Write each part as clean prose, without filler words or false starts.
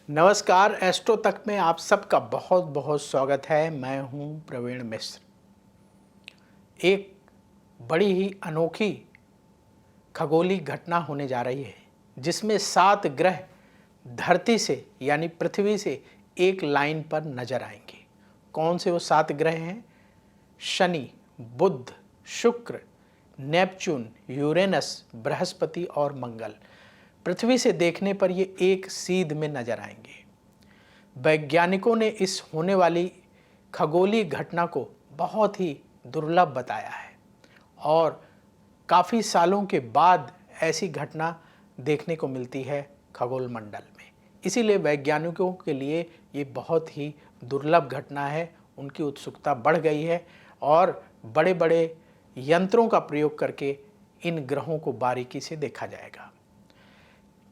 नमस्कार, एस्ट्रो तक में आप सबका बहुत बहुत स्वागत है। मैं हूं प्रवीण मिश्र। एक बड़ी ही अनोखी खगोलीय घटना होने जा रही है जिसमें 7 ग्रह धरती से यानी पृथ्वी से एक लाइन पर नजर आएंगे। कौन से वो 7 ग्रह हैं? शनि, बुध, शुक्र, नेपच्यून, यूरेनस, बृहस्पति और मंगल। पृथ्वी से देखने पर ये एक सीध में नजर आएंगे। वैज्ञानिकों ने इस होने वाली खगोलीय घटना को बहुत ही दुर्लभ बताया है और काफ़ी सालों के बाद ऐसी घटना देखने को मिलती है खगोल मंडल में। इसीलिए वैज्ञानिकों के लिए ये बहुत ही दुर्लभ घटना है। उनकी उत्सुकता बढ़ गई है और बड़े बड़े यंत्रों का प्रयोग करके इन ग्रहों को बारीकी से देखा जाएगा।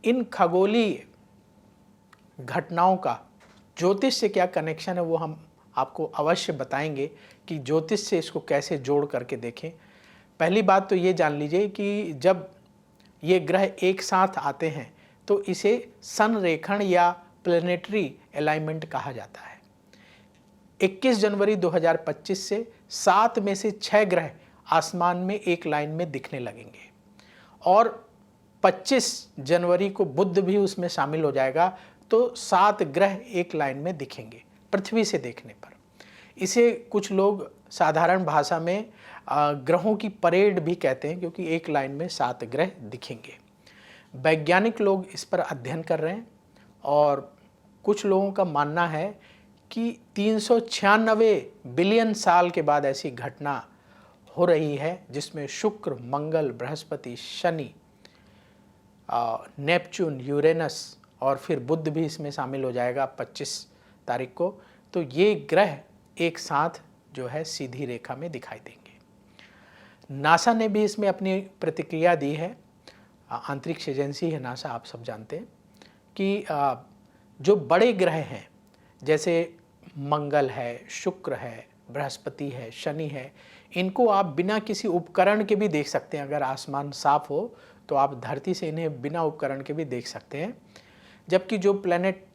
इन खगोलीय घटनाओं का ज्योतिष से क्या कनेक्शन है वो हम आपको अवश्य बताएंगे कि ज्योतिष से इसको कैसे जोड़ करके देखें। पहली बात तो ये जान लीजिए कि जब ये ग्रह एक साथ आते हैं तो इसे संरेखण या प्लेनेटरी अलाइनमेंट कहा जाता है। 21 जनवरी 2025 से 7 में से 6 ग्रह आसमान में एक लाइन में दिखने लगेंगे और 25 जनवरी को बुध भी उसमें शामिल हो जाएगा, तो 7 ग्रह एक लाइन में दिखेंगे पृथ्वी से देखने पर। इसे कुछ लोग साधारण भाषा में ग्रहों की परेड भी कहते हैं क्योंकि एक लाइन में 7 ग्रह दिखेंगे। वैज्ञानिक लोग इस पर अध्ययन कर रहे हैं और कुछ लोगों का मानना है कि 396 बिलियन साल के बाद ऐसी घटना हो रही है जिसमें शुक्र, मंगल, बृहस्पति, शनि, नेपच्यून, यूरेनस और फिर बुध भी इसमें शामिल हो जाएगा 25 तारीख को। तो ये ग्रह एक साथ जो है सीधी रेखा में दिखाई देंगे। नासा ने भी इसमें अपनी प्रतिक्रिया दी है। अंतरिक्ष एजेंसी है नासा, आप सब जानते हैं कि जो बड़े ग्रह हैं जैसे मंगल है, शुक्र है, बृहस्पति है, शनि है, इनको आप बिना किसी उपकरण के भी देख सकते हैं। अगर आसमान साफ हो तो आप धरती से इन्हें बिना उपकरण के भी देख सकते हैं। जबकि जो प्लैनेट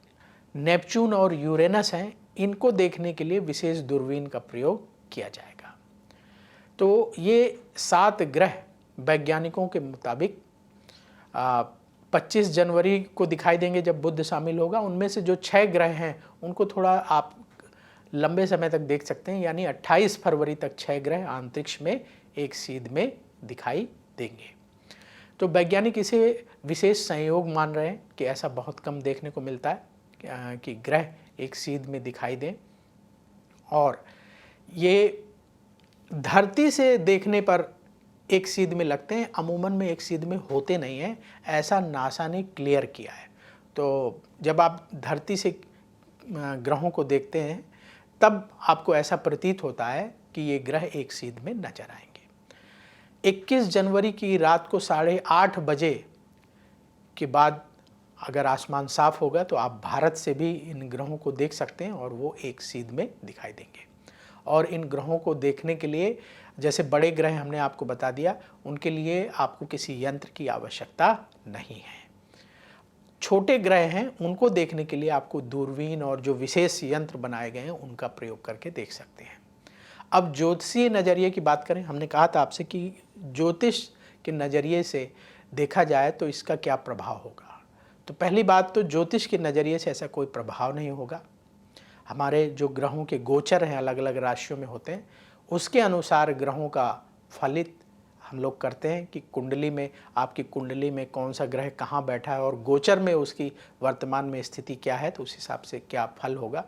नेपच्यून और यूरेनस हैं इनको देखने के लिए विशेष दूरबीन का प्रयोग किया जाएगा। तो ये 7 ग्रह वैज्ञानिकों के मुताबिक 25 जनवरी को दिखाई देंगे जब बुध शामिल होगा। उनमें से जो 6 ग्रह हैं उनको थोड़ा आप लंबे समय तक देख सकते हैं, यानी 28 फरवरी तक 6 ग्रह अंतरिक्ष में एक सीध में दिखाई देंगे। तो वैज्ञानिक इसे विशेष संयोग मान रहे हैं कि ऐसा बहुत कम देखने को मिलता है कि ग्रह एक सीध में दिखाई दें और ये धरती से देखने पर एक सीध में लगते हैं, अमूमन में एक सीध में होते नहीं हैं, ऐसा नासा ने क्लियर किया है। तो जब आप धरती से ग्रहों को देखते हैं तब आपको ऐसा प्रतीत होता है कि ये ग्रह एक सीध में नजर आएंगे। 21 जनवरी की रात को 8:30 बजे के बाद अगर आसमान साफ होगा तो आप भारत से भी इन ग्रहों को देख सकते हैं और वो एक सीध में दिखाई देंगे। और इन ग्रहों को देखने के लिए, जैसे बड़े ग्रह हमने आपको बता दिया, उनके लिए आपको किसी यंत्र की आवश्यकता नहीं है। छोटे ग्रह हैं उनको देखने के लिए आपको दूरबीन और जो विशेष यंत्र बनाए गए हैं उनका प्रयोग करके देख सकते हैं। अब ज्योतिषीय नज़रिए की बात करें, हमने कहा था आपसे कि ज्योतिष के नज़रिए से देखा जाए तो इसका क्या प्रभाव होगा। तो पहली बात तो ज्योतिष के नज़रिए से ऐसा कोई प्रभाव नहीं होगा। हमारे जो ग्रहों के गोचर हैं अलग अलग राशियों में होते हैं, उसके अनुसार ग्रहों का फलित हम लोग करते हैं कि कुंडली में, आपकी कुंडली में कौन सा ग्रह कहाँ बैठा है और गोचर में उसकी वर्तमान में स्थिति क्या है, तो उस हिसाब से क्या फल होगा।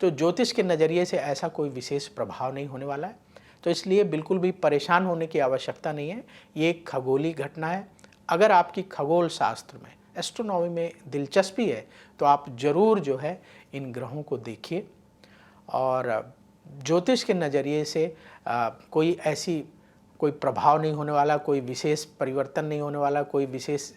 तो ज्योतिष के नज़रिए से ऐसा कोई विशेष प्रभाव नहीं होने वाला है, तो इसलिए बिल्कुल भी परेशान होने की आवश्यकता नहीं है। ये एक खगोलीय घटना है। अगर आपकी खगोल शास्त्र में, एस्ट्रोनॉमी में दिलचस्पी है तो आप ज़रूर जो है इन ग्रहों को देखिए और ज्योतिष के नज़रिए से कोई प्रभाव नहीं होने वाला, कोई विशेष परिवर्तन नहीं होने वाला, कोई विशेष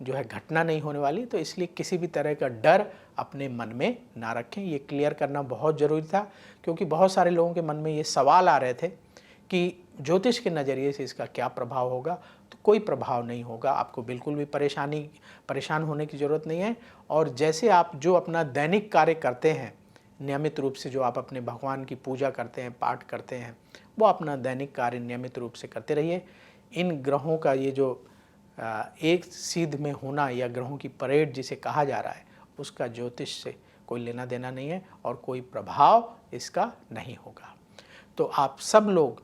जो है घटना नहीं होने वाली। तो इसलिए किसी भी तरह का डर अपने मन में ना रखें। ये क्लियर करना बहुत ज़रूरी था क्योंकि बहुत सारे लोगों के मन में ये सवाल आ रहे थे कि ज्योतिष के नज़रिए से इसका क्या प्रभाव होगा। तो कोई प्रभाव नहीं होगा, आपको बिल्कुल भी परेशान होने की ज़रूरत नहीं है। और जैसे आप जो अपना दैनिक कार्य करते हैं, नियमित रूप से जो आप अपने भगवान की पूजा करते हैं, पाठ करते हैं, वो अपना दैनिक कार्य नियमित रूप से करते रहिए। इन ग्रहों का ये जो एक सीध में होना या ग्रहों की परेड जिसे कहा जा रहा है, उसका ज्योतिष से कोई लेना देना नहीं है और कोई प्रभाव इसका नहीं होगा। तो आप सब लोग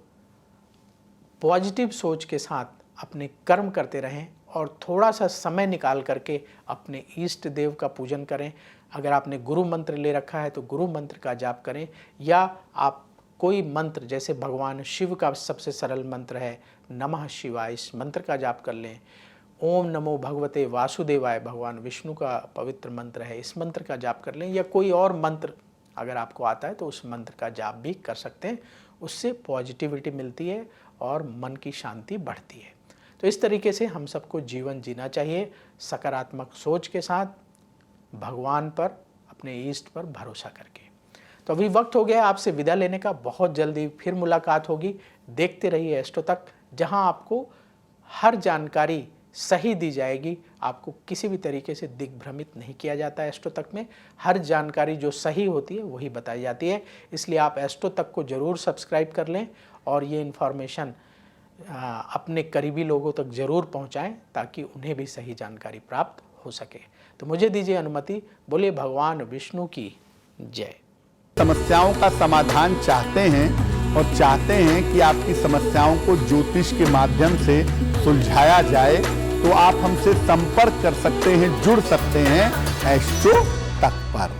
पॉजिटिव सोच के साथ अपने कर्म करते रहें और थोड़ा सा समय निकाल करके अपने इष्ट देव का पूजन करें। अगर आपने गुरु मंत्र ले रखा है तो गुरु मंत्र का जाप करें, या आप कोई मंत्र, जैसे भगवान शिव का सबसे सरल मंत्र है नमः शिवाय, इस मंत्र का जाप कर लें। ओम नमो भगवते वासुदेवाय, भगवान विष्णु का पवित्र मंत्र है, इस मंत्र का जाप कर लें। या कोई और मंत्र अगर आपको आता है तो उस मंत्र का जाप भी कर सकते हैं। उससे पॉजिटिविटी मिलती है और मन की शांति बढ़ती है। तो इस तरीके से हम सबको जीवन जीना चाहिए, सकारात्मक सोच के साथ, भगवान पर, अपने ईष्ट पर भरोसा करके। तो अभी वक्त हो गया आपसे विदा लेने का। बहुत जल्दी फिर मुलाकात होगी। देखते रहिए एस्ट्रो तक, जहां आपको हर जानकारी सही दी जाएगी। आपको किसी भी तरीके से दिग्भ्रमित नहीं किया जाता है। एस्ट्रो तक में हर जानकारी जो सही होती है वही बताई जाती है। इसलिए आप एस्ट्रो तक को ज़रूर सब्सक्राइब कर लें और ये इन्फॉर्मेशन अपने करीबी लोगों तक ज़रूर पहुंचाएं, ताकि उन्हें भी सही जानकारी प्राप्त हो सके। तो मुझे दीजिए अनुमति। बोलिए भगवान विष्णु की जय। समस्याओं का समाधान चाहते हैं और चाहते हैं कि आपकी समस्याओं को ज्योतिष के माध्यम से सुलझाया जाए, तो आप हमसे संपर्क कर सकते हैं, जुड़ सकते हैं एस्ट्रो तक पर।